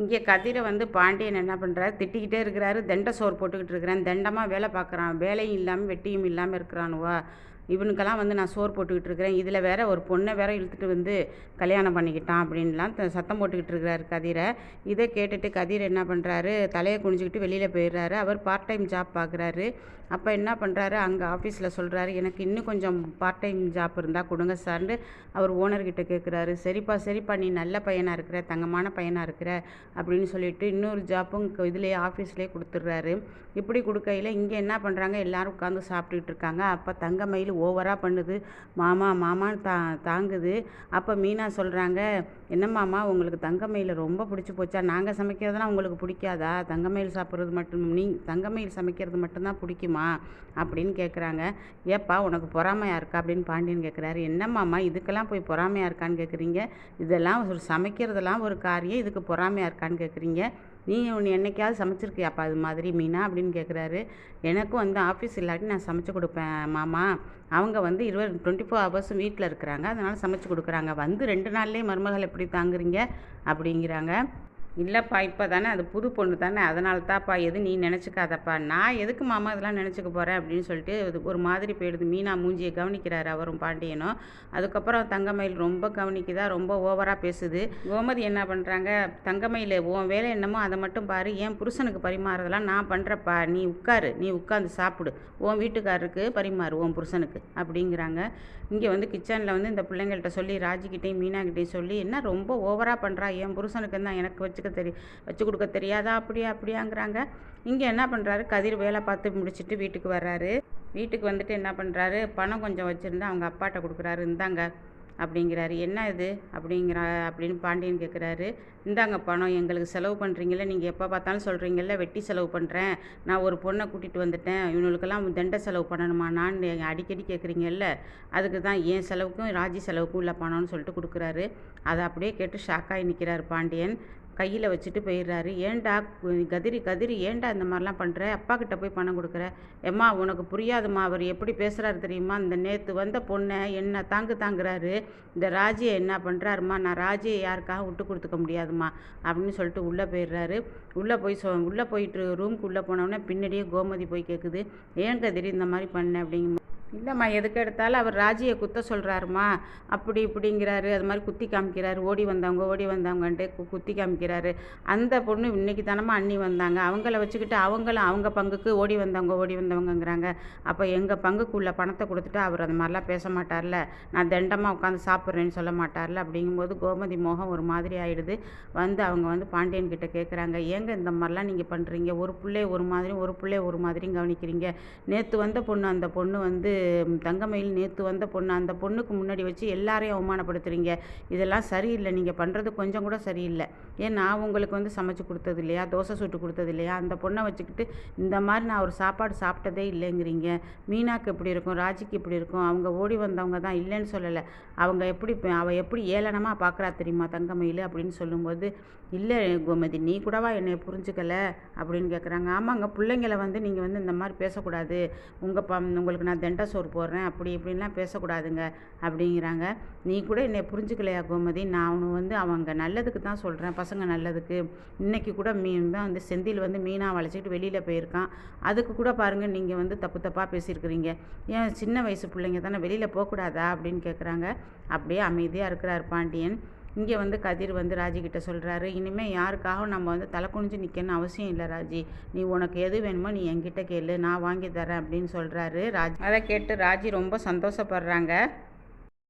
இங்கே கதிரை வந்து பாண்டியன் என்ன பண்ணுறாரு, திட்டிக்கிட்டே இருக்கிறாரு. தண்ட சோறு போட்டுக்கிட்டு இருக்கிறேன், தண்டமாக வேலை பார்க்குறான், வேலையும் இல்லாமல் வெட்டியும் இல்லாமல் இருக்கிறானுவா, இவனுக்கெல்லாம் வந்து நான் சோறு போட்டுக்கிட்டு இருக்கிறேன், இதில் வேற ஒரு பொண்ணை வேற இழுத்துட்டு வந்து கல்யாணம் பண்ணிக்கிட்டான் அப்படின்லாம் சத்தம் போட்டுக்கிட்டு இருக்கிறாரு கதிரை. இதை கேட்டுட்டு கதிர் என்ன பண்ணுறாரு, தலையை குனிஞ்சிக்கிட்டு வெளியில் போயிடுறாரு. அவர் பார்ட் டைம் ஜாப் பார்க்குறாரு. அப்போ என்ன பண்ணுறாரு, அங்கே ஆஃபீஸில் சொல்கிறாரு, எனக்கு இன்னும் கொஞ்சம் பார்ட் டைம் ஜாப் இருந்தால் கொடுங்க சார்னு அவர் ஓனர்கிட்ட கேட்குறாரு. சரிப்பா சரிப்பா, நீ நல்ல பையனாக இருக்கிற, தங்கமான பையனாக இருக்கிற அப்படின்னு சொல்லிட்டு இன்னொரு ஜாப்பும் இதுலேயே ஆஃபீஸ்லேயே கொடுத்துட்றாரு. இப்படி கொடுக்கையில் இங்கே என்ன பண்ணுறாங்க, எல்லோரும் உட்காந்து சாப்பிட்டுக்கிட்டு இருக்காங்க. அப்போ தங்கமயில் ஓவராக பண்ணுது, மாமா மாமான்னு தாங்குது. அப்போ மீனா சொல்கிறாங்க, என்ன மாமா உங்களுக்கு தங்கமயில் ரொம்ப பிடிச்சி போச்சா, நாங்கள் சமைக்கிறதுலாம் உங்களுக்கு பிடிக்காதா, தங்கமயில் சாப்பிட்றது மட்டும் தங்கமயில் சமைக்கிறது மட்டும்தான் பிடிக்குமா அப்படின்னு கேட்குறாங்க. ஏப்பா உனக்கு பொறாமையாக இருக்கா அப்படின்னு பாண்டியன் கேட்குறாரு. என்னம்மாம்மா இதுக்கெல்லாம் போய் பொறாமையாக இருக்கான்னு கேட்குறீங்க, இதெல்லாம் ஒரு சமைக்கிறதெல்லாம் ஒரு காரியம், இதுக்கு பொறாமையாக இருக்கான்னு கேட்குறீங்க, நீ என்னைக்காவது சமைச்சிருக்கியாப்பா அது மாதிரி மீனா அப்படின்னு கேட்குறாரு. எனக்கும் வந்து ஆஃபீஸ் இல்லாட்டி நான் சமைச்சு கொடுப்பேன் மாமா, அவங்க வந்து 24 ஹவர்ஸும் வீட்டில் இருக்கிறாங்க, அதனால் சமைச்சு கொடுக்குறாங்க, வந்து 2 நாள்லேயே மருமகள் எப்படி தாங்குறீங்க அப்படிங்கிறாங்க. இல்லைப்பா இப்போ தானே அது புது பொண்ணு தானே, அதனால தான்ப்பா, எது நீ நினச்சிக்காதப்பா, நான் எதுக்கு மாமா இதெல்லாம் நினச்சிக்க போகிறேன் அப்படின்னு சொல்லிட்டு இது ஒரு மாதிரி போயிடுது. மீனா மூஞ்சியை கவனிக்கிறாரு அவரும் பாண்டியனும். அதுக்கப்புறம் தங்கமயில் ரொம்ப கவனிக்குதா, ரொம்ப ஓவராக பேசுது. கோமதி என்ன பண்ணுறாங்க, தங்கமயில் உன் வேலை என்னமோ அதை மட்டும் பாரு, என் புருஷனுக்கு பரிமாறதெல்லாம் நான் பண்ணுறப்பா, நீ உட்காந்து சாப்பிடு, உன் வீட்டுக்காரருக்கு பரிமாறு உன் புருஷனுக்கு அப்படிங்கிறாங்க. இங்கே வந்து கிச்சனில் வந்து இந்த பிள்ளைங்கள்ட்ட சொல்லி ராஜிக்கிட்டையும் மீனாக்கிட்டையும் சொல்லி, என்ன ரொம்ப ஓவராக பண்ணுறா, என் புருஷனுக்கு தான் எனக்கு வச்சு கொடுக்க தெரியாதா அப்படியாங்கிறாங்க. இங்கே என்ன பண்ணுறாரு, கதிர் வேலை பார்த்து முடிச்சுட்டு வீட்டுக்கு வர்றாரு. வீட்டுக்கு வந்துட்டு என்ன பண்ணுறாரு, பணம் கொஞ்சம் வச்சுருந்தா அவங்க அப்பாட்ட கொடுக்குறாரு. இந்தாங்க அப்படிங்கிறாரு. என்ன இது அப்படின்னு பாண்டியன் கேட்குறாரு. இந்தாங்க பணம், எங்களுக்கு செலவு பண்ணுறீங்களே, நீங்கள் எப்போ பார்த்தாலும் சொல்கிறீங்கல்ல வெட்டி செலவு பண்ணுறேன், நான் ஒரு பொண்ணை கூட்டிகிட்டு வந்துட்டேன், இவனுக்கெல்லாம் தண்டை செலவு பண்ணணுமா நான் அடிக்கடி கேட்குறீங்கல்ல, அதுக்கு தான் என் செலவுக்கும் ராஜி செலவுக்கும் உள்ள பணம்னு சொல்லிட்டு கொடுக்குறாரு. அதை அப்படியே கேட்டு ஷாக்காகி நிற்கிறார் பாண்டியன். கையில் வச்சுட்டு போயிடுறாரு. ஏன்டா கதிரி ஏன்டா இந்த மாதிரிலாம் பண்ணுற, அப்பா கிட்ட போய் பணம் கொடுக்குற, எம்மா உனக்கு புரியாதும்மா, அவர் எப்படி பேசுகிறாரு தெரியுமா, இந்த நேற்று வந்த பொண்ணை என்ன தாங்குறாரு, இந்த ராஜியை என்ன பண்ணுறாருமா, நான் ராஜியை யாருக்காக விட்டு கொடுத்துக்க முடியாதுமா அப்படின்னு சொல்லிட்டு உள்ளே போயிடுறாரு. உள்ளே போயிட்டு ரூமுக்கு உள்ளே போனோடனே பின்னாடியே கோமதி போய் கேட்குது, ஏன் கதிரி இந்த மாதிரி பண்ண அப்படிங்க. இல்லைம்மா, எதுக்கு எடுத்தாலும் அவர் ராஜியை குத்த சொல்கிறாருமா, அப்படி இப்படிங்கிறாரு, அது மாதிரி குத்தி காமிக்கிறாரு, ஓடி வந்தவங்கன்ட்டு குத்தி காமிக்கிறாரு. அந்த பொண்ணு இன்றைக்கி தானம்மா அண்ணி வந்தாங்க, அவங்கள வச்சுக்கிட்டு அவங்களும் அவங்க பங்குக்கு ஓடி வந்தவங்கங்கிறாங்க. அப்போ எங்கள் பங்குக்கு உள்ள பணத்தை கொடுத்துட்டு அவர் அந்த மாதிரிலாம் பேச மாட்டார்ல, நான் தண்டமாக உட்காந்து சாப்பிட்றேன்னு சொல்ல மாட்டார்ல அப்படிங்கும்போது கோமதி மோகம் ஒரு மாதிரி ஆகிடுது. அவங்க வந்து பாண்டியன் கிட்ட கேட்குறாங்க, ஏங்க இந்த மாதிரிலாம் நீங்கள் பண்ணுறீங்க, ஒரு பிள்ளைய ஒரு மாதிரியும் கவனிக்கிறீங்க, நேற்று வந்த பொண்ணு அந்த பொண்ணு வந்து தங்கமயில் நேற்று வந்த பொண்ணு, அந்த பொண்ணுக்கு முன்னாடி வச்சு எல்லாரையும் அவமானப்படுத்துகிறீங்க, இதெல்லாம் சரியில்லை, நீங்கள் பண்ணுறது கொஞ்சம் கூட சரியில்லை. ஏன் நான் உங்களுக்கு வந்து சமைச்சு கொடுத்தது இல்லையா, தோசை சுட்டு கொடுத்தது இல்லையா, அந்த பொண்ணை வச்சுக்கிட்டு இந்த மாதிரி நான் ஒரு சாப்பாடு சாப்பிட்டதே இல்லைங்கிறீங்க. மீனாக்கு எப்படி இருக்கும், ராஜிக்கு எப்படி இருக்கும், அவங்க ஓடி வந்தவங்க தான், இல்லைன்னு சொல்லலை, அவள் எப்படி ஏளனமாக பார்க்குறா தெரியுமா தங்கமயில் அப்படின்னு சொல்லும்போது, இல்லை கோமதி நீ கூடவா என்னை புரிஞ்சுக்கலை அப்படின்னு கேட்குறாங்க. ஆமாங்க, பிள்ளைங்களை வந்து நீங்கள் வந்து இந்த மாதிரி பேசக்கூடாது, உங்களுக்கு நான் தண்டை சோறு போடுறேன் அப்படி இப்படின்லாம் பேசக்கூடாதுங்க அப்படிங்கிறாங்க. நீ கூட என்னை புரிஞ்சுக்கலையா கோமதி, நான் வந்து அவங்க நல்லதுக்கு தான் சொல்கிறேன், பசங்க நல்லதுக்கு. இன்றைக்கி கூட தான் வந்து செந்தில் வந்து மீனா வளைச்சிக்கிட்டு வெளியில் போயிருக்கான், அதுக்கு கூட பாருங்கள் நீங்கள் வந்து தப்பாக பேசியிருக்கிறீங்க, ஏன் சின்ன வயசு பிள்ளைங்க தானே வெளியில் போகக்கூடாதா அப்படின்னு கேட்குறாங்க. அப்படியே அமைதியாக இருக்கிறார் பாண்டியன். இங்கே வந்து கதிர் வந்து ராஜிக்கிட்ட சொல்கிறாரு, இனிமேல் யாருக்காகவும் நம்ம வந்து தலை குனிஞ்சு நிற்கணும்னு அவசியம் இல்லை ராஜி, நீ உனக்கு எது வேணுமோ நீ என்கிட்ட கேளு, நான் வாங்கி தரேன் அப்படின்னு சொல்கிறாரு ராஜி. அதை கேட்டு ராஜி ரொம்ப சந்தோஷப்படுறாங்க.